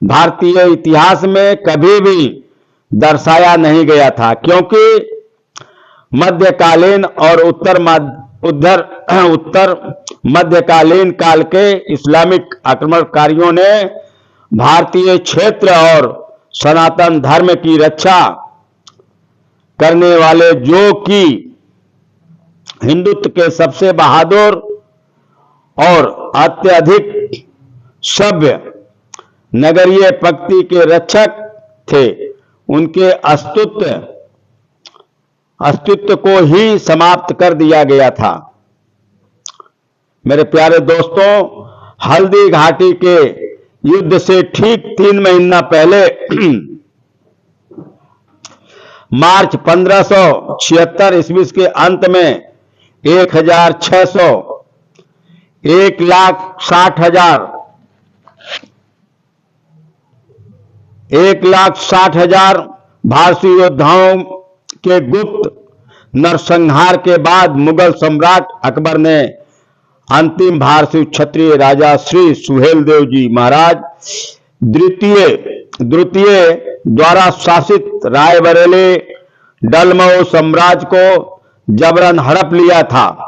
भारतीय इतिहास में कभी भी दर्शाया नहीं गया था, क्योंकि मध्यकालीन और उत्तर मध्यकालीन काल के इस्लामिक आक्रमणकारियों ने भारतीय क्षेत्र और सनातन धर्म की रक्षा करने वाले, जो कि हिंदुत्व के सबसे बहादुर और अत्यधिक सभ्य नगरीय पंक्ति के रक्षक थे, उनके अस्तित्व को ही समाप्त कर दिया गया था। मेरे प्यारे दोस्तों, हल्दी घाटी के युद्ध से ठीक 3 महीना पहले मार्च 1576 ईस्वी के अंत में 1,60,000 भारतीय योद्धाओं के गुप्त नरसंहार के बाद मुगल सम्राट अकबर ने अंतिम भारतीय क्षत्रिय राजा श्री सुहेलदेव जी महाराज द्वितीय द्वारा शासित रायबरेली डलमऊ साम्राज्य को जबरन हड़प लिया था।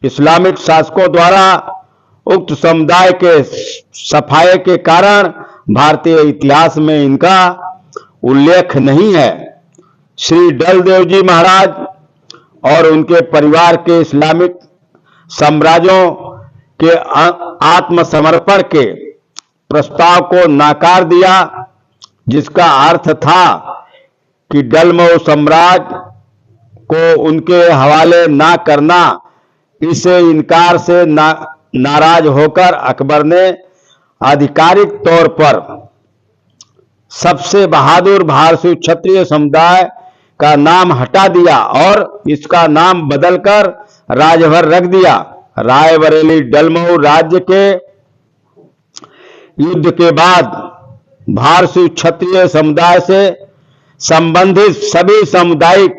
इस्लामिक शासकों द्वारा उक्त समुदाय के सफाये के कारण भारतीय इतिहास में इनका उल्लेख नहीं है। श्री डलदेव जी महाराज और उनके परिवार के इस्लामिक साम्राज्यों के आत्मसमर्पण के प्रस्ताव को नकार दिया, जिसका अर्थ था कि डलमऊ साम्राज्य को उनके हवाले ना करना। इसे इनकार से नाराज होकर अकबर ने आधिकारिक तौर पर सबसे बहादुर भारतीय क्षत्रिय समुदाय का नाम हटा दिया और इसका नाम बदलकर राजभर रख दिया। रायबरेली डलमऊ राज्य के युद्ध के बाद भारतीय क्षत्रिय समुदाय से संबंधित सभी सामुदायिक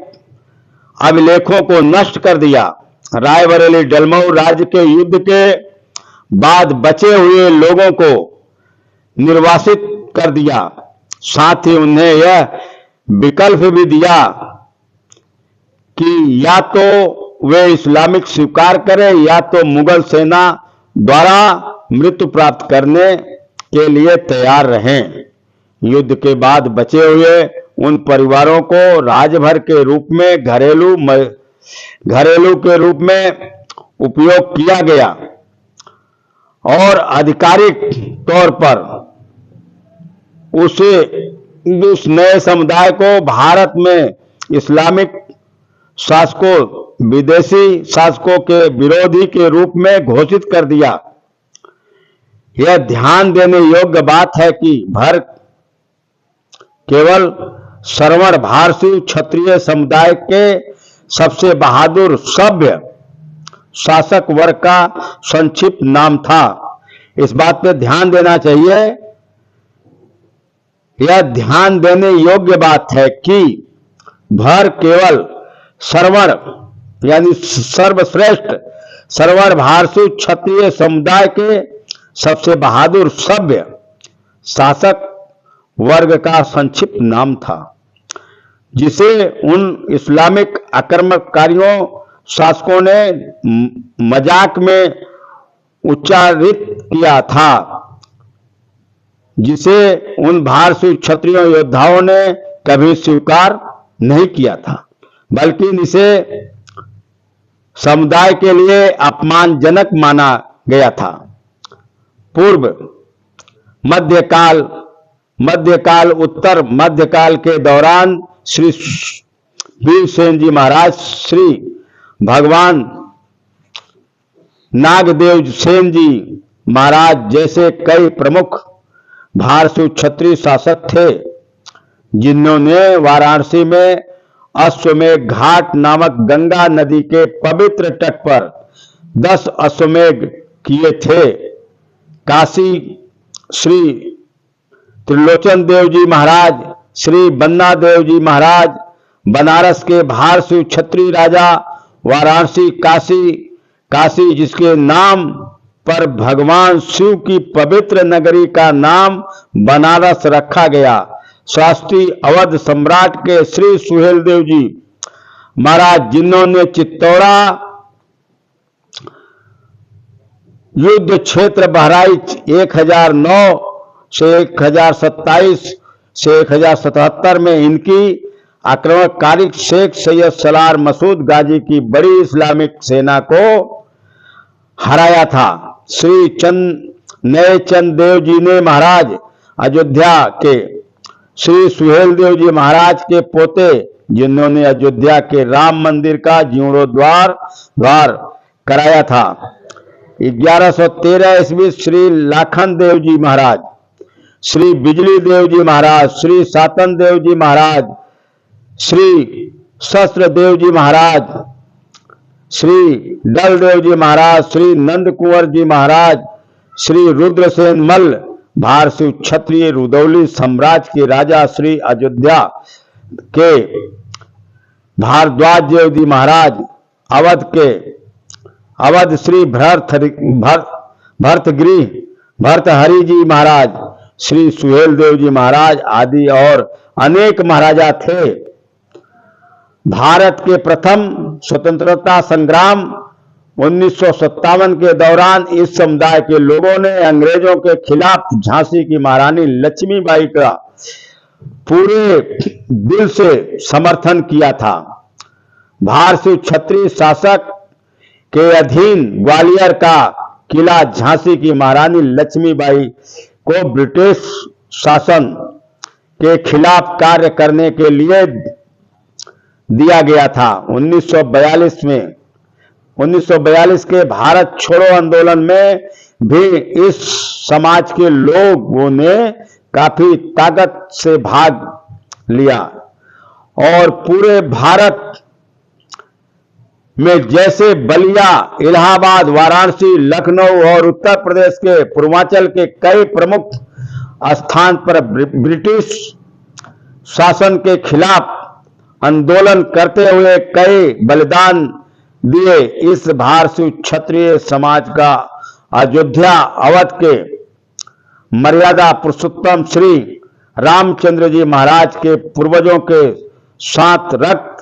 अभिलेखों को नष्ट कर दिया। रायबरेली डलमऊ राज्य के युद्ध के बाद बचे हुए लोगों को निर्वासित कर दिया। साथ ही उन्हें यह विकल्प भी दिया कि या तो वे इस्लामिक स्वीकार करें या तो मुगल सेना द्वारा मृत्यु प्राप्त करने के लिए तैयार रहें। युद्ध के बाद बचे हुए उन परिवारों को राजभर के रूप में घरेलू के रूप में उपयोग किया गया और आधिकारिक तौर पर उस नए समुदाय को भारत में इस्लामिक शासकों विदेशी शासकों के विरोधी के रूप में घोषित कर दिया। यह ध्यान देने योग्य बात है कि केवल श्रवण भारतीय क्षत्रिय समुदाय के सबसे बहादुर सभ्य शासक वर्ग का संक्षिप्त नाम था। इस बात पर ध्यान देना चाहिए। यह ध्यान देने योग्य बात है कि केवल श्रवण यानी सर्वश्रेष्ठ श्रवण भारतीय क्षत्रिय समुदाय के सबसे बहादुर सभ्य शासक वर्ग का संक्षिप्त नाम था, जिसे उन इस्लामिक आक्रमणकारियों शासकों ने मजाक में उच्चारित किया था, जिसे उन भारतीय क्षत्रिय योद्धाओं ने कभी स्वीकार नहीं किया था, बल्कि इसे समुदाय के लिए अपमानजनक माना गया था। पूर्व मध्यकाल उत्तर मध्यकाल के दौरान श्री वीरसेन जी महाराज, श्री भगवान नागदेव सेन जी महाराज जैसे कई प्रमुख भारतीय क्षत्रिय शासक थे, जिन्होंने वाराणसी में अश्वमेध घाट नामक गंगा नदी के पवित्र तट पर 10 अश्वमेध किए थे। काशी श्री त्रिलोचन देव जी महाराज, श्री बन्ना देव जी महाराज, बनारस के भारतीय क्षत्रिय राजा, वाराणसी काशी जिसके नाम पर भगवान शिव की पवित्र नगरी का नाम बनारस रखा गया। शास्त्री अवध सम्राट के श्री सुहेलदेव जी महाराज, जिन्होंने चित्तौड़ा युद्ध क्षेत्र बहराइच 1009 से 1027 से 1077 में इनकी आक्रमणकारी शेख सैयद सलार मसूद गाजी की बड़ी इस्लामिक सेना को हराया था। श्री नए चंद देव जी ने महाराज अयोध्या के श्री सुहेलदेव जी महाराज के पोते, जिन्होंने अयोध्या के राम मंदिर का जीर्णोद्धार कराया था। 1113 ईस्वी श्री लाखन देव जी महाराज, श्री बिजली देव जी महाराज, श्री सातन देव जी महाराज, श्री शस्त्र देव जी महाराज, श्री डल देव जी महाराज, श्री नंद कुंवर जी महाराज, श्री रुद्रसेन मल्ल भारसिव क्षत्रिय रुदौली साम्राज्य के राजा, श्री अयोध्या के भारद्वाज देव जी महाराज, अवध श्री भर्तहरि जी महाराज, श्री सुहेलदेव जी महाराज आदि और अनेक महाराजा थे। भारत के प्रथम स्वतंत्रता संग्राम 1957 के दौरान इस समुदाय के लोगों ने अंग्रेजों के खिलाफ झांसी की महारानी लक्ष्मीबाई का पूरे दिल से समर्थन किया था। भारतीय क्षत्रिय शासक के अधीन ग्वालियर का किला झांसी की महारानी लक्ष्मीबाई को ब्रिटिश शासन के खिलाफ कार्य करने के लिए दिया गया था। 1942 के भारत छोड़ो आंदोलन में भी इस समाज के लोगों ने काफी ताकत से भाग लिया और पूरे भारत में जैसे बलिया, इलाहाबाद, वाराणसी, लखनऊ और उत्तर प्रदेश के पूर्वांचल के कई प्रमुख स्थान पर ब्रिटिश शासन के खिलाफ आंदोलन करते हुए कई बलिदान दिए, इस भारतीय क्षत्रिय समाज का अयोध्या अवध के मर्यादा पुरुषोत्तम श्री रामचंद्र जी महाराज के पूर्वजों के साथ रक्त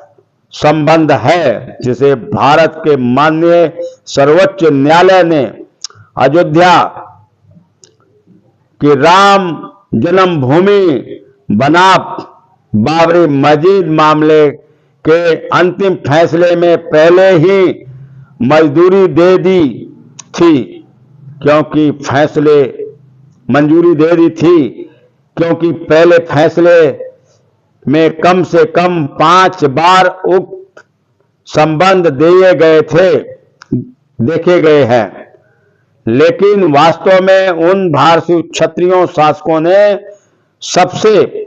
संबंध है, जिसे भारत के माननीय सर्वोच्च न्यायालय ने अयोध्या की राम जन्मभूमि बनाम बाबरी मस्जिद मामले के अंतिम फैसले में पहले ही मंजूरी दे दी थी, क्योंकि पहले फैसले में कम से कम 5 बार उक्त संबंध देखे गए हैं, लेकिन वास्तव में उन भारतीय क्षत्रियों शासकों ने सबसे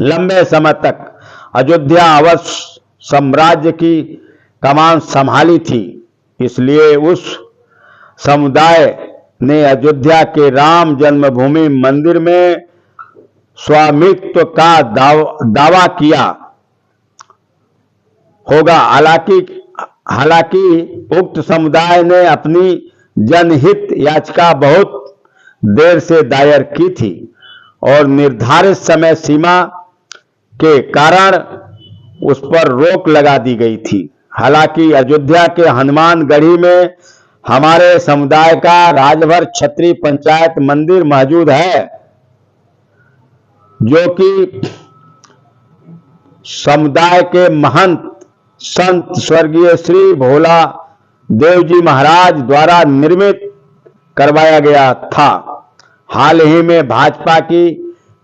लंबे समय तक अयोध्या अवध साम्राज्य की कमान संभाली थी। इसलिए उस समुदाय ने अयोध्या के राम जन्मभूमि मंदिर में स्वामित्व का दावा किया होगा। हालांकि उक्त समुदाय ने अपनी जनहित याचिका बहुत देर से दायर की थी और निर्धारित समय सीमा के कारण उस पर रोक लगा दी गई थी। हालांकि अयोध्या के हनुमानगढ़ी में हमारे समुदाय का राजभर क्षत्रिय पंचायत मंदिर मौजूद है, जो कि समुदाय के महंत संत स्वर्गीय श्री भोला देव जी महाराज द्वारा निर्मित करवाया गया था। हाल ही में भाजपा की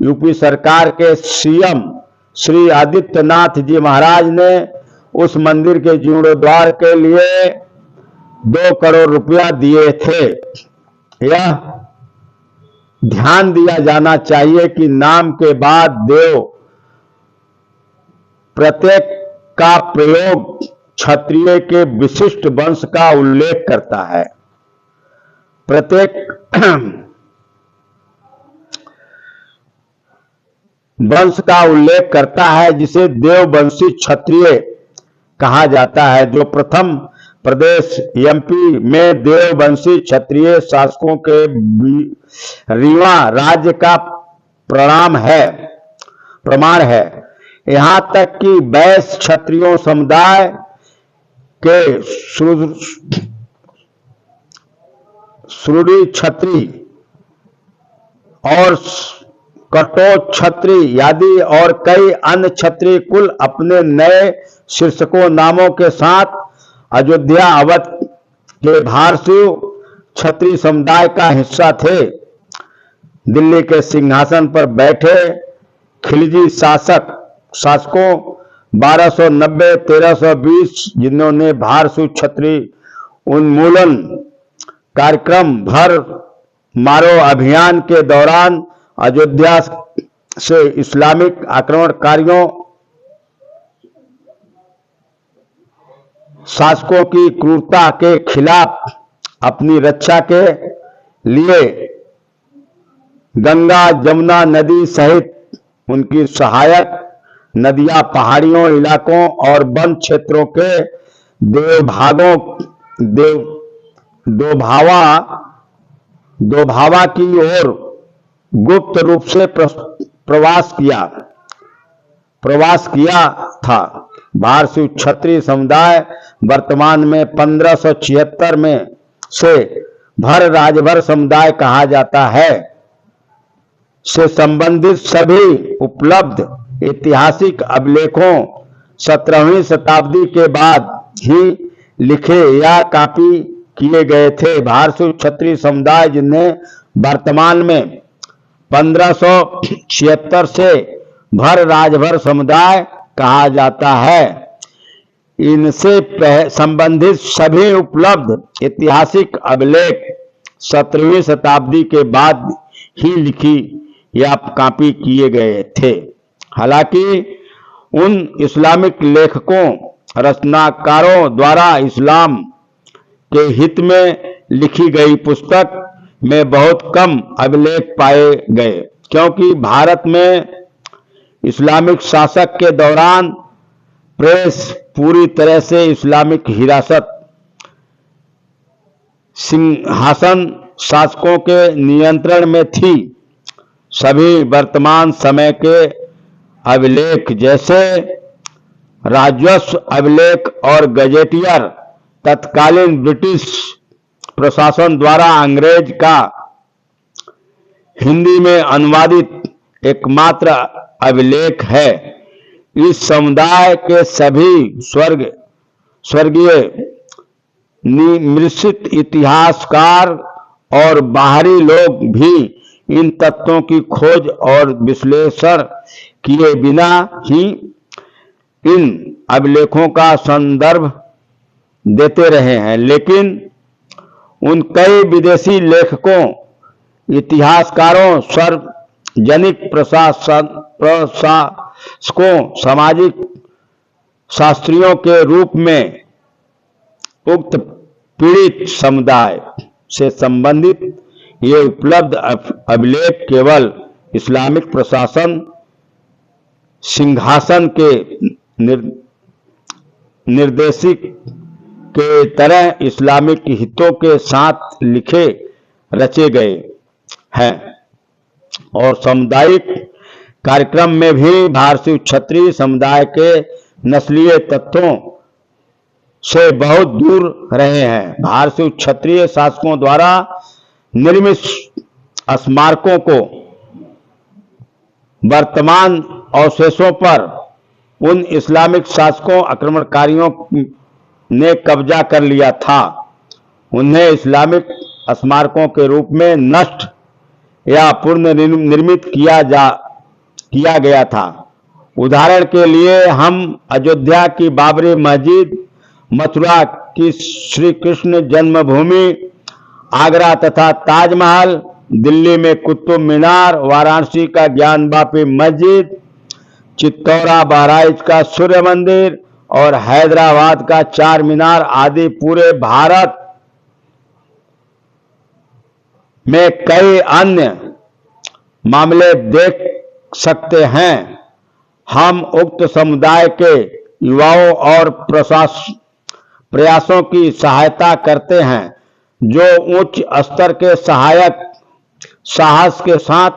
यूपी सरकार के सीएम श्री आदित्यनाथ जी महाराज ने उस मंदिर के जीर्णोद्धार के लिए 2 करोड़ रुपया दिए थे। यह ध्यान दिया जाना चाहिए कि नाम के बाद देव प्रत्येक का प्रयोग क्षत्रिय के विशिष्ट वंश का उल्लेख करता है। प्रत्येक वंश का उल्लेख करता है, जिसे देववंशी क्षत्रिय कहा जाता है, जो प्रथम प्रदेश एमपी में देववंशी क्षत्रिय शासकों के रीवा राज्य का प्रमाण है। यहाँ तक कि वैश्य क्षत्रियों समुदाय के सूरी क्षत्रिय और कटोच क्षत्रिय आदि और कई अन्य क्षत्रिय कुल अपने नए शीर्षकों नामों के साथ अयोध्या अवध के भारतीय क्षत्रिय समुदाय का हिस्सा थे। दिल्ली के सिंहासन पर बैठे खिलजी शासकों 1290-1320 जिन्होंने भारतीय क्षत्रिय उन्मूलन कार्यक्रम भर मारो अभियान के दौरान अयोध्या से इस्लामिक आक्रमणकारियों शासकों की क्रूरता के खिलाफ अपनी रक्षा के लिए गंगा जमुना नदी सहित उनकी सहायक नदियां पहाड़ियों इलाकों और वन क्षेत्रों के दोभावा की ओर गुप्त रूप से प्रवास किया था। भारतीय क्षत्रिय समुदाय वर्तमान में 1576 में से भर राजभर समुदाय कहा जाता है से संबंधित सभी उपलब्ध ऐतिहासिक अभिलेखों 17वीं शताब्दी के बाद ही लिखे या कॉपी किए गए थे। भारतीय क्षत्रिय समुदाय जिन्हें वर्तमान में 1576 से भर राजभर समुदाय कहा जाता है, इनसे संबंधित सभी उपलब्ध ऐतिहासिक अभिलेख 17वीं शताब्दी के बाद ही लिखी या कॉपी किए गए थे। हालांकि उन इस्लामिक लेखकों रचनाकारों द्वारा इस्लाम के हित में लिखी गई पुस्तक में बहुत कम अभिलेख पाए गए, क्योंकि भारत में इस्लामिक शासक के दौरान प्रेस पूरी तरह से इस्लामिक हिरासत सिंहासन शासकों के नियंत्रण में थी। सभी वर्तमान समय के अभिलेख जैसे राजस्व अभिलेख और गजेटियर तत्कालीन ब्रिटिश प्रशासन द्वारा अंग्रेज का हिंदी में अनुवादित एकमात्र अभिलेख है। इस समुदाय के सभी स्वर्गीय निम्रित इतिहासकार और बाहरी लोग भी इन तत्वों की खोज और विश्लेषण किए बिना ही इन अभिलेखों का संदर्भ देते रहे हैं, लेकिन उन कई विदेशी लेखकों, इतिहासकारों, सार्वजनिक प्रशासकों, सामाजिक शास्त्रियों के रूप में उक्त पीड़ित समुदाय से संबंधित ये उपलब्ध अभिलेख केवल इस्लामिक प्रशासन सिंहासन के निर्देशिक के तरह इस्लामिक हितों के साथ लिखे रचे गए हैं और सामुदायिक कार्यक्रम में भी भारतीय क्षत्रिय समुदाय के नस्लीय तत्वों से बहुत दूर रहे हैं। भारतीय क्षत्रिय शासकों द्वारा निर्मित स्मारकों को वर्तमान अवशेषों पर उन इस्लामिक शासकों आक्रमणकारियों ने कब्जा कर लिया था। उन्हें इस्लामिक स्मारकों के रूप में नष्ट या पुनर्निर्मित किया गया था। उदाहरण के लिए हम अयोध्या की बाबरी मस्जिद, मथुरा की श्री कृष्ण जन्मभूमि, आगरा तथा ताजमहल, दिल्ली में कुतुब मीनार, वाराणसी का ज्ञानवापी मस्जिद, चित्तौरा बहराइच का सूर्य मंदिर और हैदराबाद का चार मीनार आदि पूरे भारत में कई अन्य मामले देख सकते हैं। हम उक्त समुदाय के युवाओं और प्रयासों की सहायता करते हैं, जो उच्च स्तर के सहायक साहस के साथ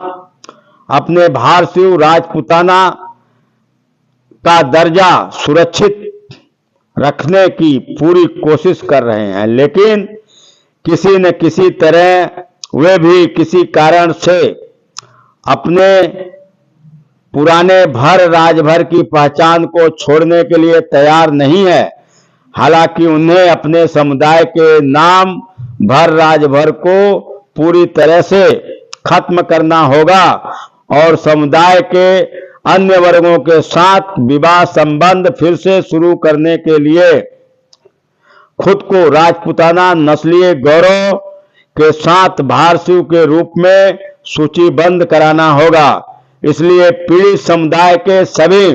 अपने भारतीय राजपूताना का दर्जा सुरक्षित रखने की पूरी कोशिश कर रहे हैं। लेकिन किसी न किसी तरह वे भी किसी कारण से अपने पुराने भर राजभर की पहचान को छोड़ने के लिए तैयार नहीं है। हालांकि उन्हें अपने समुदाय के नाम भर राजभर को पूरी तरह से खत्म करना होगा और समुदाय के अन्य वर्गों के साथ विवाह संबंध फिर से शुरू करने के लिए खुद को राजपूताना नस्लीय गौरव के साथ भारतीयों के रूप में सूचीबद्ध कराना होगा। इसलिए पीड़ित समुदाय के सभी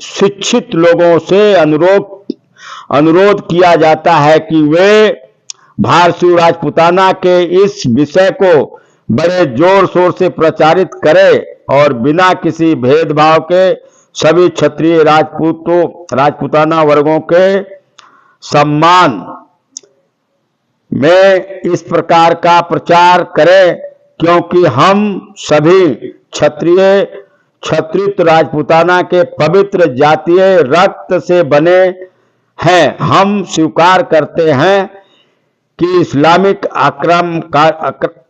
शिक्षित लोगों से अनुरोध किया जाता है कि वे भारतीय राजपूताना के इस विषय को बड़े जोर शोर से प्रचारित करें और बिना किसी भेदभाव के सभी क्षत्रिय राजपूताना वर्गों के सम्मान में इस प्रकार का प्रचार करें, क्योंकि हम सभी क्षत्रिय राजपूताना के पवित्र जातीय रक्त से बने हैं। हम स्वीकार करते हैं कि इस्लामिक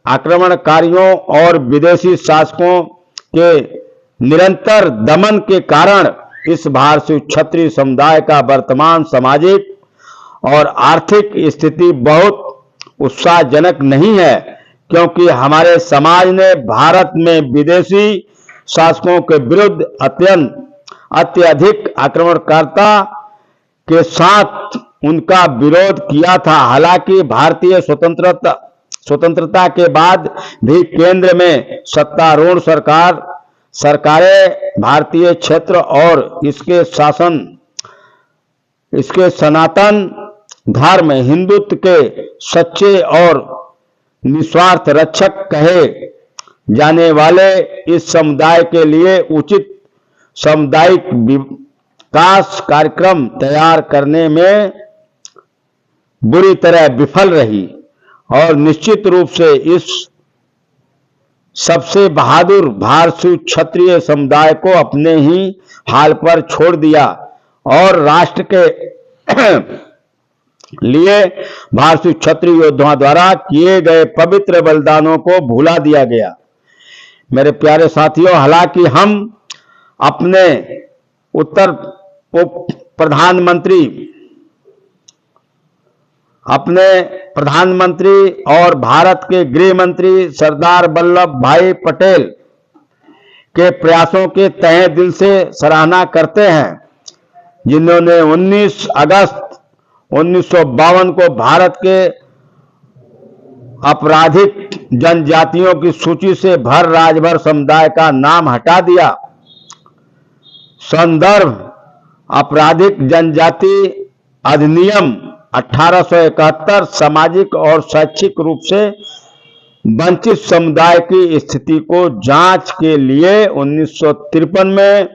आक्रमणकारियों और विदेशी शासकों के निरंतर दमन के कारण इस भारतीय क्षत्रिय समुदाय का वर्तमान सामाजिक और आर्थिक स्थिति बहुत उत्साहजनक नहीं है, क्योंकि हमारे समाज ने भारत में विदेशी शासकों के विरुद्ध अत्यधिक आक्रमणकारिता के साथ उनका विरोध किया था। हालांकि भारतीय स्वतंत्रता के बाद भी केंद्र में सत्तारूढ़ सरकारें भारतीय क्षेत्र और इसके सनातन धर्म हिंदुत्व के सच्चे और निस्वार्थ रक्षक कहे जाने वाले इस समुदाय के लिए उचित सामुदायिक विकास कार्यक्रम तैयार करने में बुरी तरह विफल रही और निश्चित रूप से इस सबसे बहादुर भारतीय क्षत्रिय समुदाय को अपने ही हाल पर छोड़ दिया और राष्ट्र के लिए भारतीय क्षत्रिय योद्धाओं द्वारा किए गए पवित्र बलिदानों को भुला दिया गया। मेरे प्यारे साथियों, हालांकि हम अपने प्रधानमंत्री और भारत के गृह मंत्री सरदार वल्लभ भाई पटेल के प्रयासों के तहे दिल से सराहना करते हैं, जिन्होंने 19 अगस्त 1952 को भारत के आपराधिक जनजातियों की सूची से भर राजभर समुदाय का नाम हटा दिया। संदर्भ आपराधिक जनजाति अधिनियम 1871 सामाजिक और शैक्षिक रूप से वंचित समुदाय की स्थिति को जांच के लिए 1953 में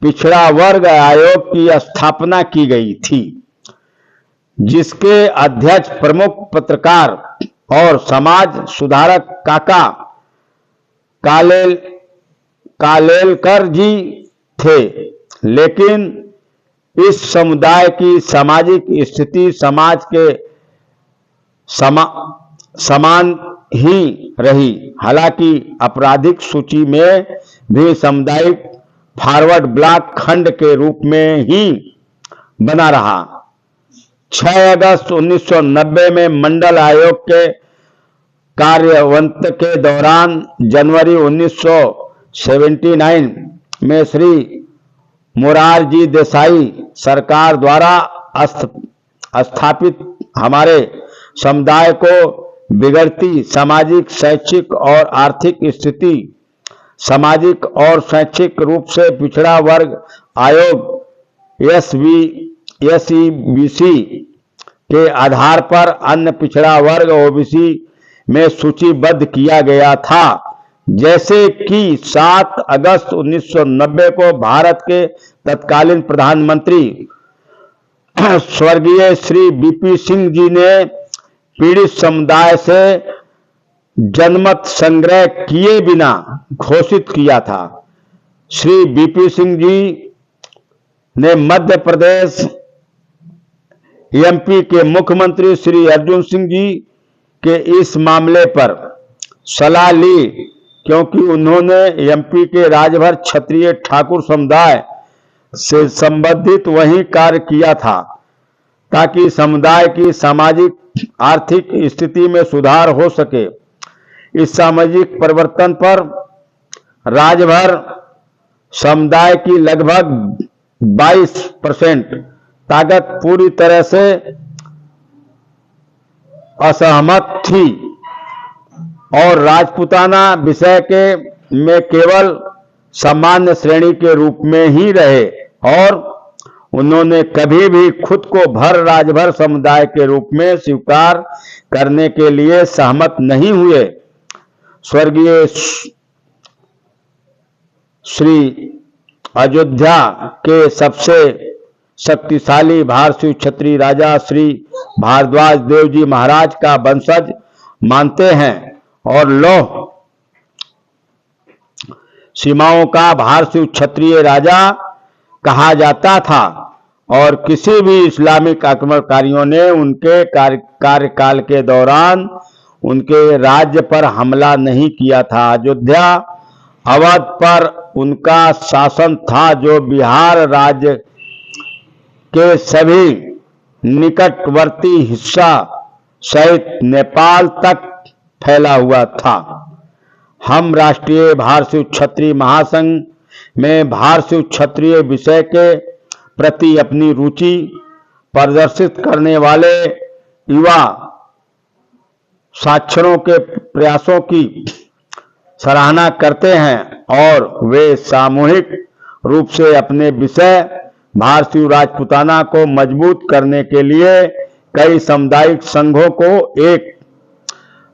पिछड़ा वर्ग आयोग की स्थापना की गई थी, जिसके अध्यक्ष प्रमुख पत्रकार और समाज सुधारक काका कालेलकर जी थे। लेकिन इस समुदाय की सामाजिक स्थिति समाज के समान ही रही। हालांकि आपराधिक सूची में भी सामुदायिक फॉरवर्ड ब्लॉक खंड के रूप में ही बना रहा। 6 अगस्त 1990 में मंडल आयोग के कार्यान्वयन के दौरान जनवरी 1979 में श्री मोरारजी देसाई सरकार द्वारा स्थापित हमारे समुदाय को बिगड़ती सामाजिक, शैक्षिक और आर्थिक स्थिति, सामाजिक और शैक्षिक रूप से पिछड़ा वर्ग आयोग SEBC के आधार पर अन्य पिछड़ा वर्ग OBC में सूचीबद्ध किया गया था। जैसे कि 7 अगस्त 1990 को भारत के तत्कालीन प्रधानमंत्री स्वर्गीय श्री बीपी सिंह जी ने पीड़ित समुदाय से जनमत संग्रह किए बिना घोषित किया था। श्री बीपी सिंह जी ने मध्य प्रदेश एमपी के मुख्यमंत्री श्री अर्जुन सिंह जी के इस मामले पर सलाह ली, क्योंकि उन्होंने एमपी के राजभर क्षत्रिय ठाकुर समुदाय से संबंधित वही कार्य किया था ताकि समुदाय की सामाजिक आर्थिक स्थिति में सुधार हो सके। इस सामाजिक परिवर्तन पर राजभर समुदाय की लगभग 22% ताकत पूरी तरह से असहमत थी और राजपूताना विषय के में केवल सामान्य श्रेणी के रूप में ही रहे और उन्होंने कभी भी खुद को भर राजभर समुदाय के रूप में स्वीकार करने के लिए सहमत नहीं हुए। स्वर्गीय श्री अयोध्या के सबसे शक्तिशाली भारतीय क्षत्रिय राजा श्री भारद्वाज देव जी महाराज का वंशज मानते हैं और लौह सीमाओं का भारतीय क्षत्रिय राजा कहा जाता था और किसी भी इस्लामिक आक्रमणकारियों ने उनके कार्यकाल के दौरान उनके राज्य पर हमला नहीं किया था। अयोध्या अवध पर उनका शासन था जो बिहार राज्य के सभी निकटवर्ती हिस्सा सहित नेपाल तक फैला हुआ था। हम राष्ट्रीय भारतीय क्षत्रिय महासंघ में भारतीय क्षत्रिय विषय के प्रति अपनी रुचि प्रदर्शित करने वाले युवा साक्षरों के प्रयासों की सराहना करते हैं और वे सामूहिक रूप से अपने विषय भारतीय राजपूताना को मजबूत करने के लिए कई सामुदायिक संघों को एक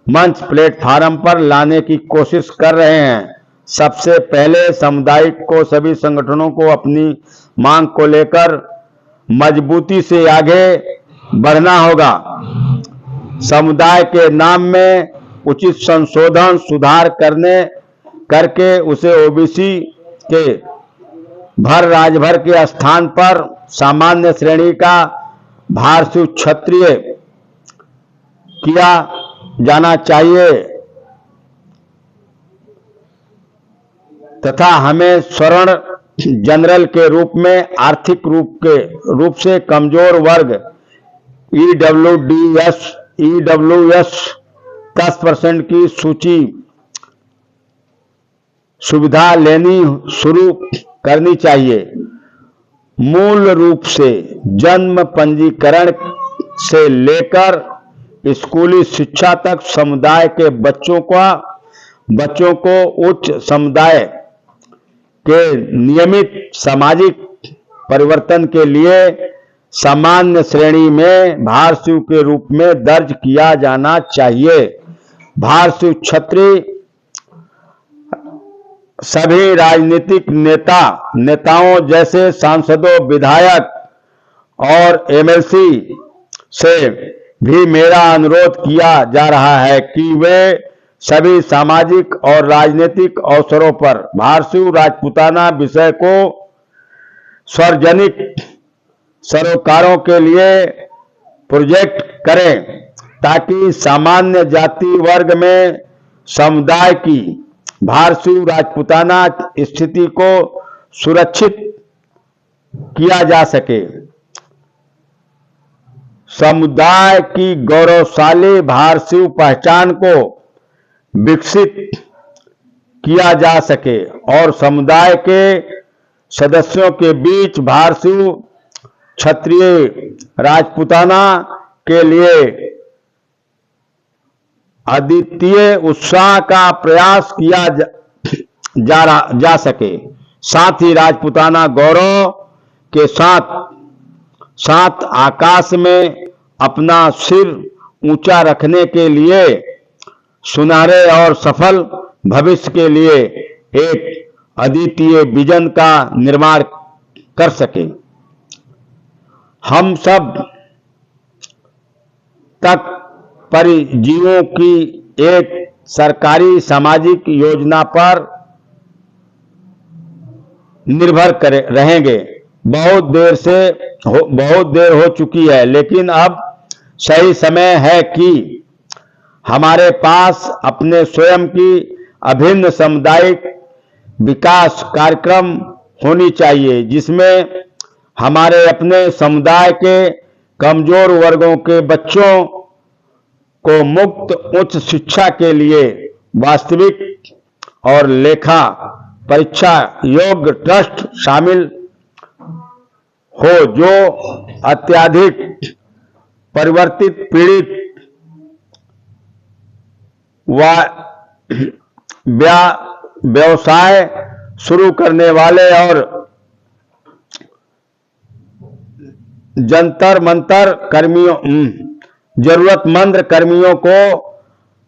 मंच प्लेटफार्म पर लाने की कोशिश कर रहे हैं। सबसे पहले सामुदायिक को सभी संगठनों को अपनी मांग को लेकर मजबूती से आगे बढ़ना होगा। समुदाय के नाम में उचित संशोधन सुधार करके उसे ओबीसी के भर राजभर के स्थान पर सामान्य श्रेणी का भारतीय क्षत्रिय किया जाना चाहिए तथा हमें स्वर्ण जनरल के रूप में आर्थिक रूप से कमजोर वर्ग ईडब्ल्यूएस 10% की सूची सुविधा लेनी शुरू करनी चाहिए। मूल रूप से जन्म पंजीकरण से लेकर स्कूली शिक्षा तक समुदाय के बच्चों को उच्च समुदाय के नियमित सामाजिक परिवर्तन के लिए सामान्य श्रेणी में भारतीय के रूप में दर्ज किया जाना चाहिए। भारतीय क्षत्रिय सभी राजनीतिक नेताओं जैसे सांसदों, विधायक और एमएलसी से भी मेरा अनुरोध किया जा रहा है कि वे सभी सामाजिक और राजनीतिक अवसरों पर भारतीय राजपूताना विषय को सार्वजनिक सरोकारों के लिए प्रोजेक्ट करें ताकि सामान्य जाति वर्ग में समुदाय की भारतीय राजपूताना स्थिति को सुरक्षित किया जा सके। समुदाय की गौरवशाली भारतीय पहचान को विकसित किया जा सके और समुदाय के सदस्यों के बीच भारतीय क्षत्रिय राजपूताना के लिए अद्वितीय उत्साह का प्रयास किया जा सके। साथ ही राजपूताना गौरव के साथ आकाश में अपना सिर ऊंचा रखने के लिए सुनहरे और सफल भविष्य के लिए एक अद्वितीय विजन का निर्माण कर सके। हम सब तक परिजीवों की एक सरकारी सामाजिक योजना पर निर्भर रहेंगे। बहुत देर हो चुकी है, लेकिन अब सही समय है कि हमारे पास अपने स्वयं की अभिन्न सामुदायिक विकास कार्यक्रम होनी चाहिए, जिसमें हमारे अपने समुदाय के कमजोर वर्गों के बच्चों को मुफ्त उच्च शिक्षा के लिए वास्तविक और लेखा परीक्षा योग्य ट्रस्ट शामिल हो, जो अत्यधिक परिवर्तित पीड़ित व्यवसाय शुरू करने वाले और जंतर मंतर कर्मियों जरूरतमंद कर्मियों को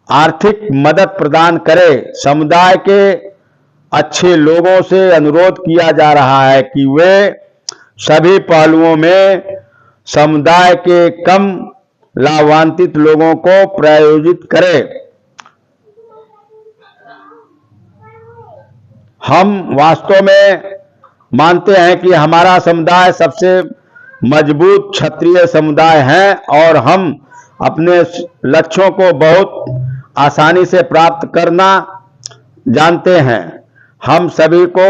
आर्थिक मदद प्रदान करे। समुदाय के अच्छे लोगों से अनुरोध किया जा रहा है कि वे सभी पहलुओं में समुदाय के कम लाभान्वित लोगों को प्रायोजित करें। हम वास्तव में मानते हैं कि हमारा समुदाय सबसे मजबूत क्षत्रिय समुदाय है और हम अपने लक्ष्यों को बहुत आसानी से प्राप्त करना जानते हैं। हम सभी को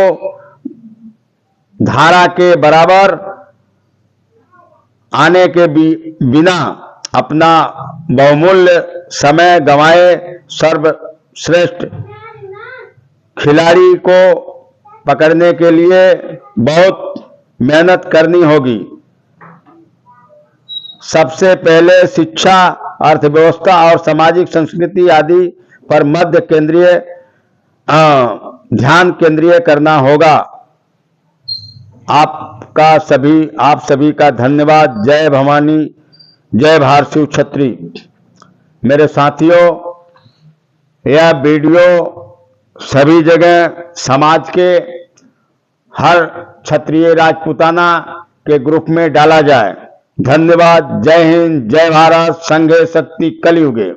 धारा के बराबर आने के बिना अपना बहुमूल्य समय गंवाए सर्वश्रेष्ठ खिलाड़ी को पकड़ने के लिए बहुत मेहनत करनी होगी। सबसे पहले शिक्षा, अर्थव्यवस्था और सामाजिक संस्कृति आदि पर ध्यान केंद्रित करना होगा। आप सभी का धन्यवाद। जय भवानी, जय भारत शिव क्षत्री। मेरे साथियों, यह वीडियो सभी जगह समाज के हर क्षत्रिय राजपूताना के ग्रुप में डाला जाए। धन्यवाद। जय हिंद, जय भारत, संघे शक्ति कलयुगे।